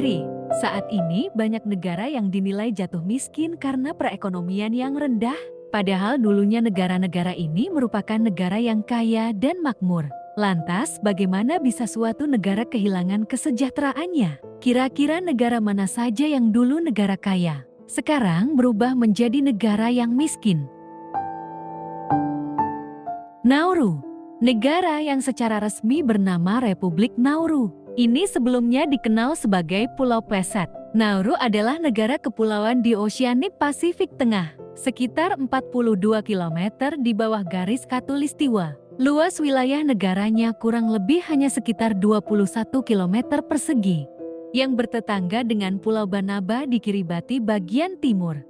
sendiri. Saat ini banyak negara yang dinilai jatuh miskin karena perekonomian yang rendah. Padahal dulunya negara-negara ini merupakan negara yang kaya dan makmur. Lantas, bagaimana bisa suatu negara kehilangan kesejahteraannya? Kira-kira negara mana saja yang dulu negara kaya, sekarang berubah menjadi negara yang miskin? Nauru, negara yang secara resmi bernama Republik Nauru. Ini sebelumnya dikenal sebagai Pulau Pleset. Nauru adalah negara kepulauan di Oseanik Pasifik Tengah, sekitar 42 km di bawah garis khatulistiwa. Luas wilayah negaranya kurang lebih hanya sekitar 21 km persegi, yang bertetangga dengan Pulau Banaba di Kiribati bagian timur.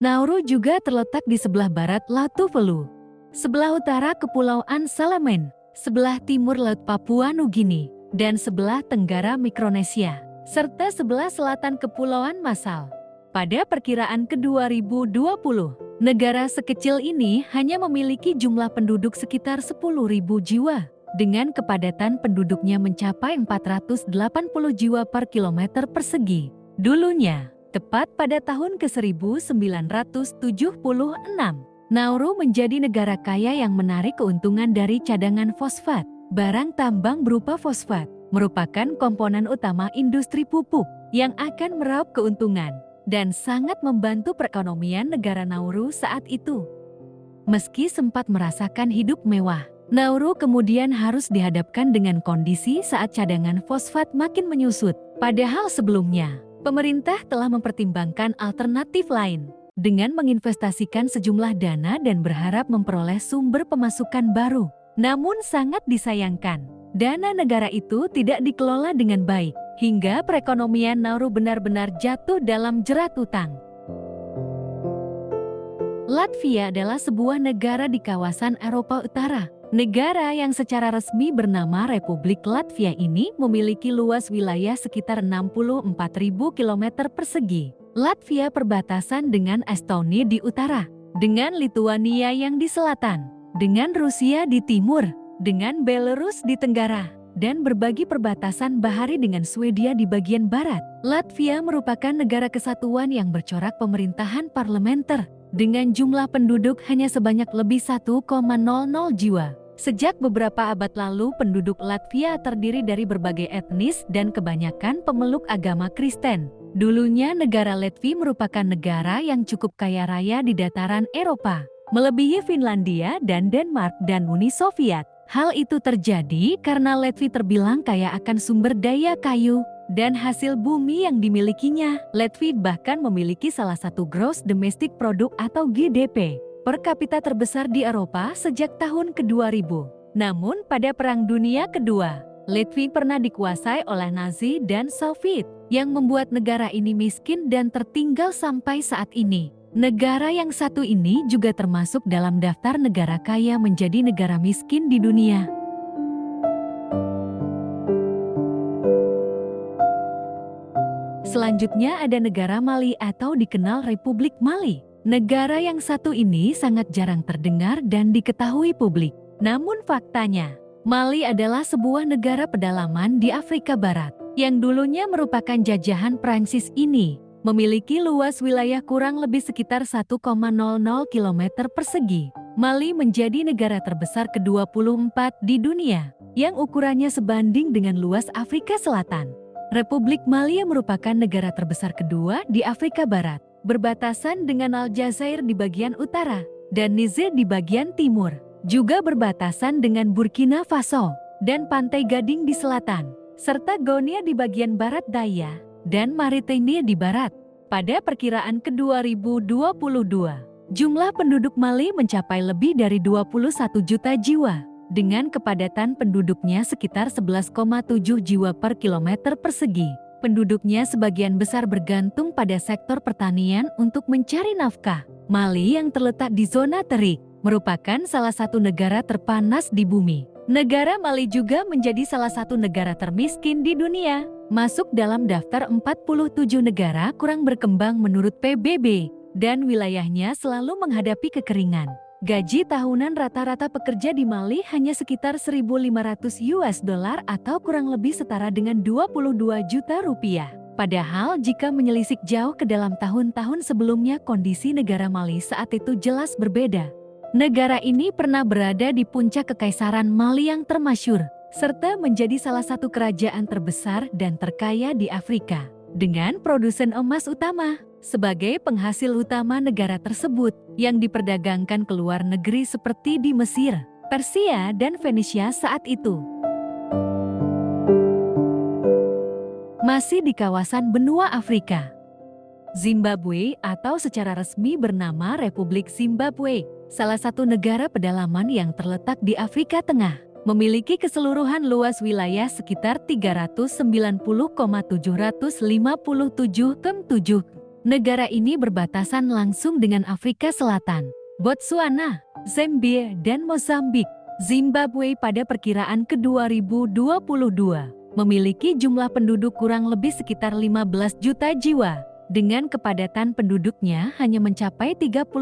Nauru juga terletak di sebelah barat Laut Tuvalu, sebelah utara Kepulauan Salaman, sebelah timur Laut Papua Nugini, dan sebelah tenggara Mikronesia, serta sebelah selatan Kepulauan Marshall. Pada perkiraan ke-2020, negara sekecil ini hanya memiliki jumlah penduduk sekitar 10.000 jiwa, dengan kepadatan penduduknya mencapai 480 jiwa per kilometer persegi. Dulunya, tepat pada tahun ke-1976, Nauru menjadi negara kaya yang menarik keuntungan dari cadangan fosfat. Barang tambang berupa fosfat merupakan komponen utama industri pupuk yang akan meraup keuntungan dan sangat membantu perekonomian negara Nauru saat itu. Meski sempat merasakan hidup mewah, Nauru kemudian harus dihadapkan dengan kondisi saat cadangan fosfat makin menyusut. Padahal sebelumnya, pemerintah telah mempertimbangkan alternatif lain dengan menginvestasikan sejumlah dana dan berharap memperoleh sumber pemasukan baru. Namun sangat disayangkan, dana negara itu tidak dikelola dengan baik, hingga perekonomian Nauru benar-benar jatuh dalam jerat utang. Latvia adalah sebuah negara di kawasan Eropa Utara. Negara yang secara resmi bernama Republik Latvia ini memiliki luas wilayah sekitar 64.000 km persegi. Latvia perbatasan dengan Estonia di utara, dengan Lituania yang di selatan, dengan Rusia di timur, dengan Belarus di tenggara, dan berbagi perbatasan bahari dengan Swedia di bagian barat. Latvia merupakan negara kesatuan yang bercorak pemerintahan parlementer, dengan jumlah penduduk hanya sebanyak lebih 1,00 jiwa. Sejak beberapa abad lalu, penduduk Latvia terdiri dari berbagai etnis dan kebanyakan pemeluk agama Kristen. Dulunya negara Latvia merupakan negara yang cukup kaya raya di dataran Eropa, melebihi Finlandia dan Denmark dan Uni Soviet. Hal itu terjadi karena Latvia terbilang kaya akan sumber daya kayu dan hasil bumi yang dimilikinya. Latvia bahkan memiliki salah satu Gross Domestic Product atau GDP per kapita terbesar di Eropa sejak tahun ke-2000. Namun pada Perang Dunia Kedua, Latvia pernah dikuasai oleh Nazi dan Soviet, yang membuat negara ini miskin dan tertinggal sampai saat ini. Negara yang satu ini juga termasuk dalam daftar negara kaya menjadi negara miskin di dunia. Selanjutnya ada negara Mali atau dikenal Republik Mali. Negara yang satu ini sangat jarang terdengar dan diketahui publik. Namun faktanya, Mali adalah sebuah negara pedalaman di Afrika Barat, yang dulunya merupakan jajahan Prancis ini. Memiliki luas wilayah kurang lebih sekitar 1,00 km persegi. Mali menjadi negara terbesar ke-24 di dunia, yang ukurannya sebanding dengan luas Afrika Selatan. Republik Mali merupakan negara terbesar kedua di Afrika Barat, berbatasan dengan Aljazair di bagian utara, dan Niger di bagian timur. Juga berbatasan dengan Burkina Faso, dan Pantai Gading di selatan, serta Guinea di bagian barat daya, dan Mauritania di barat. Pada perkiraan ke-2022, jumlah penduduk Mali mencapai lebih dari 21 juta jiwa, dengan kepadatan penduduknya sekitar 11,7 jiwa per kilometer persegi. Penduduknya sebagian besar bergantung pada sektor pertanian untuk mencari nafkah. Mali yang terletak di zona terik merupakan salah satu negara terpanas di bumi. Negara Mali juga menjadi salah satu negara termiskin di dunia, masuk dalam daftar 47 negara kurang berkembang menurut PBB, dan wilayahnya selalu menghadapi kekeringan. Gaji tahunan rata-rata pekerja di Mali hanya sekitar $1.500 atau kurang lebih setara dengan 22 juta rupiah. Padahal jika menyelisik jauh ke dalam tahun-tahun sebelumnya, kondisi negara Mali saat itu jelas berbeda. Negara ini pernah berada di puncak kekaisaran Mali yang termasyhur, serta menjadi salah satu kerajaan terbesar dan terkaya di Afrika, dengan produsen emas utama. Sebagai penghasil utama negara tersebut, yang diperdagangkan ke luar negeri seperti di Mesir, Persia, dan Venesia saat itu. Masih di kawasan benua Afrika, Zimbabwe atau secara resmi bernama Republik Zimbabwe, salah satu negara pedalaman yang terletak di Afrika Tengah, memiliki keseluruhan luas wilayah sekitar 390,757 km². Negara ini berbatasan langsung dengan Afrika Selatan, Botswana, Zambia, dan Mozambik. Zimbabwe pada perkiraan ke 2022 memiliki jumlah penduduk kurang lebih sekitar 15 juta jiwa, dengan kepadatan penduduknya hanya mencapai 39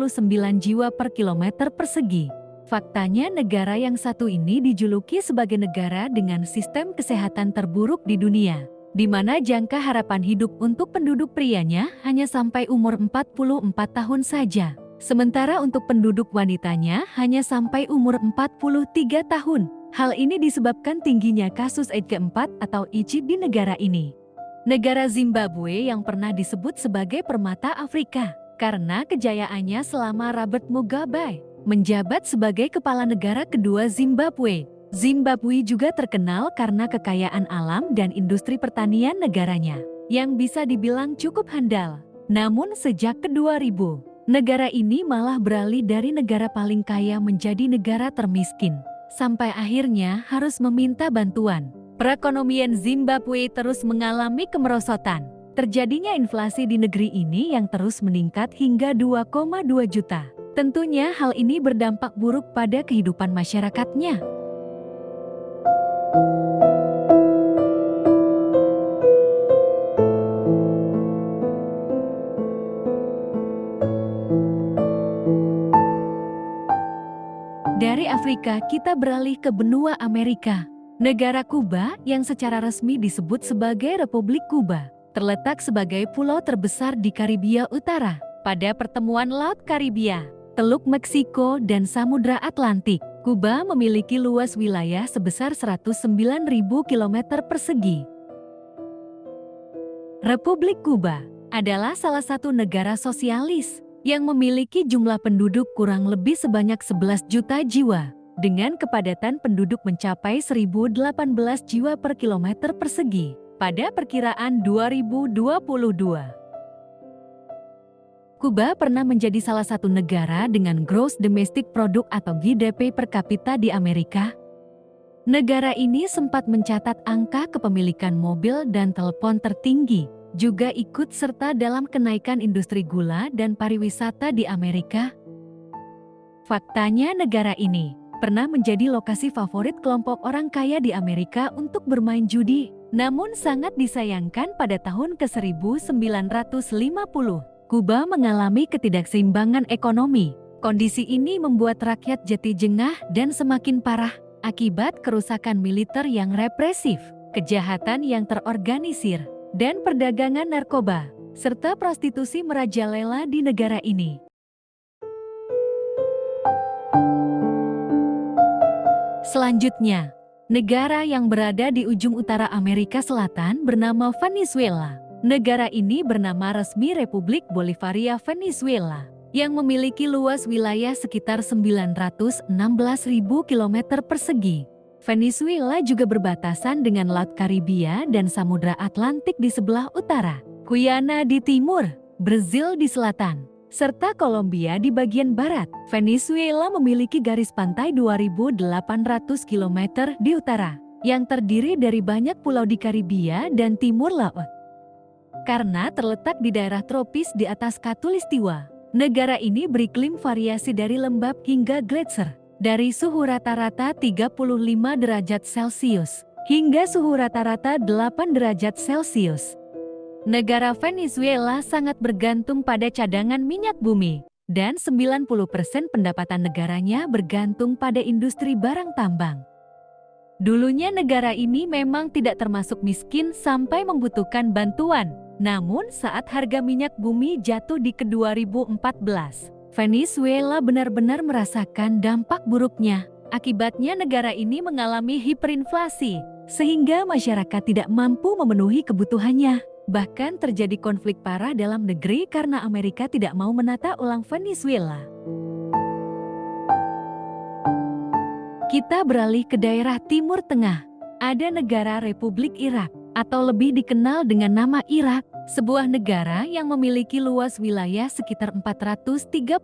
jiwa per kilometer persegi. Faktanya negara yang satu ini dijuluki sebagai negara dengan sistem kesehatan terburuk di dunia, di mana jangka harapan hidup untuk penduduk prianya hanya sampai umur 44 tahun saja. Sementara untuk penduduk wanitanya hanya sampai umur 43 tahun. Hal ini disebabkan tingginya kasus AIDS keempat atau HIV di negara ini. Negara Zimbabwe yang pernah disebut sebagai permata Afrika karena kejayaannya selama Robert Mugabe menjabat sebagai kepala negara kedua Zimbabwe. Zimbabwe juga terkenal karena kekayaan alam dan industri pertanian negaranya, yang bisa dibilang cukup handal. Namun sejak ke 2000, negara ini malah beralih dari negara paling kaya menjadi negara termiskin, sampai akhirnya harus meminta bantuan. Perekonomian Zimbabwe terus mengalami kemerosotan. Terjadinya inflasi di negeri ini yang terus meningkat hingga 2,2 juta. Tentunya hal ini berdampak buruk pada kehidupan masyarakatnya. Dari Afrika kita beralih ke benua Amerika. Negara Kuba yang secara resmi disebut sebagai Republik Kuba, terletak sebagai pulau terbesar di Karibia Utara. Pada pertemuan Laut Karibia, Teluk Meksiko, dan Samudra Atlantik, Kuba memiliki luas wilayah sebesar 109.000 km persegi. Republik Kuba adalah salah satu negara sosialis yang memiliki jumlah penduduk kurang lebih sebanyak 11 juta jiwa, dengan kepadatan penduduk mencapai 1.018 jiwa per kilometer persegi pada perkiraan 2022. Kuba pernah menjadi salah satu negara dengan Gross Domestic Product atau GDP per kapita di Amerika. Negara ini sempat mencatat angka kepemilikan mobil dan telepon tertinggi, juga ikut serta dalam kenaikan industri gula dan pariwisata di Amerika. Faktanya negara ini pernah menjadi lokasi favorit kelompok orang kaya di Amerika untuk bermain judi. Namun sangat disayangkan pada tahun ke-1950, Kuba mengalami ketidakseimbangan ekonomi. Kondisi ini membuat rakyat jati jengah dan semakin parah akibat kerusakan militer yang represif, kejahatan yang terorganisir, dan perdagangan narkoba, serta prostitusi merajalela di negara ini. Selanjutnya, negara yang berada di ujung utara Amerika Selatan bernama Venezuela. Negara ini bernama resmi Republik Bolivarian Venezuela, yang memiliki luas wilayah sekitar 916.000 km persegi. Venezuela juga berbatasan dengan Laut Karibia dan Samudra Atlantik di sebelah utara, Guyana di timur, Brazil di selatan, serta Kolombia di bagian barat. Venezuela memiliki garis pantai 2.800 km di utara, yang terdiri dari banyak pulau di Karibia dan timur laut. Karena terletak di daerah tropis di atas khatulistiwa, negara ini beriklim variasi dari lembab hingga gletser. Dari suhu rata-rata 35 derajat Celcius hingga suhu rata-rata 8 derajat Celcius. Negara Venezuela sangat bergantung pada cadangan minyak bumi, dan 90% pendapatan negaranya bergantung pada industri barang tambang. Dulunya negara ini memang tidak termasuk miskin sampai membutuhkan bantuan. Namun saat harga minyak bumi jatuh di ke-2014, Venezuela benar-benar merasakan dampak buruknya. Akibatnya negara ini mengalami hiperinflasi, sehingga masyarakat tidak mampu memenuhi kebutuhannya. Bahkan terjadi konflik parah dalam negeri karena Amerika tidak mau menata ulang Venezuela. Kita beralih ke daerah Timur Tengah. Ada negara Republik Irak, atau lebih dikenal dengan nama Irak, sebuah negara yang memiliki luas wilayah sekitar 437.000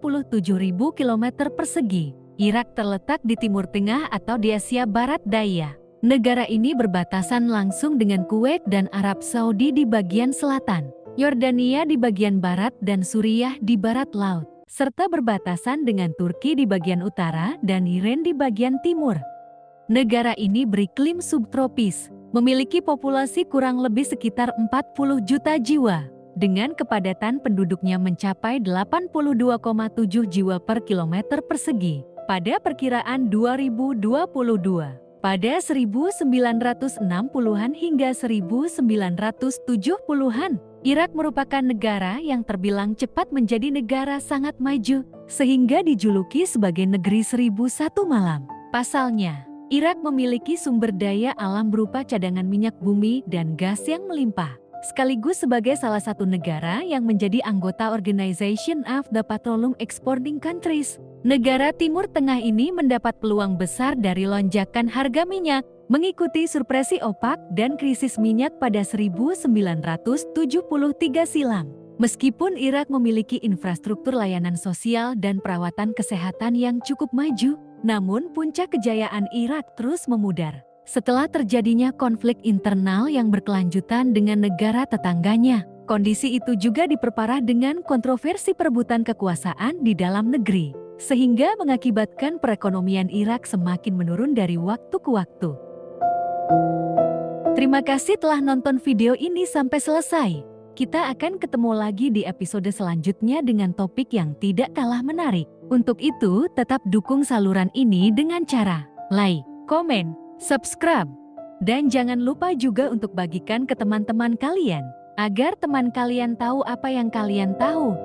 km persegi. Irak terletak di Timur Tengah atau di Asia Barat Daya. Negara ini berbatasan langsung dengan Kuwait dan Arab Saudi di bagian selatan, Yordania di bagian barat dan Suriah di barat laut, serta berbatasan dengan Turki di bagian utara dan Iran di bagian timur. Negara ini beriklim subtropis, memiliki populasi kurang lebih sekitar 40 juta jiwa, dengan kepadatan penduduknya mencapai 82,7 jiwa per kilometer persegi. Pada perkiraan 2022, pada 1960-an hingga 1970-an, Irak merupakan negara yang terbilang cepat menjadi negara sangat maju, sehingga dijuluki sebagai negeri 1001 malam. Pasalnya, Irak memiliki sumber daya alam berupa cadangan minyak bumi dan gas yang melimpah, sekaligus sebagai salah satu negara yang menjadi anggota Organization of the Petroleum Exporting Countries. Negara Timur Tengah ini mendapat peluang besar dari lonjakan harga minyak, mengikuti surpresi OPEC dan krisis minyak pada 1973 silam. Meskipun Irak memiliki infrastruktur layanan sosial dan perawatan kesehatan yang cukup maju, namun puncak kejayaan Irak terus memudar setelah terjadinya konflik internal yang berkelanjutan dengan negara tetangganya. Kondisi itu juga diperparah dengan kontroversi perebutan kekuasaan di dalam negeri, sehingga mengakibatkan perekonomian Irak semakin menurun dari waktu ke waktu. Terima kasih telah nonton video ini sampai selesai. Kita akan ketemu lagi di episode selanjutnya dengan topik yang tidak kalah menarik. Untuk itu, tetap dukung saluran ini dengan cara like, komen, subscribe. Dan jangan lupa juga untuk bagikan ke teman-teman kalian, agar teman kalian tahu apa yang kalian tahu.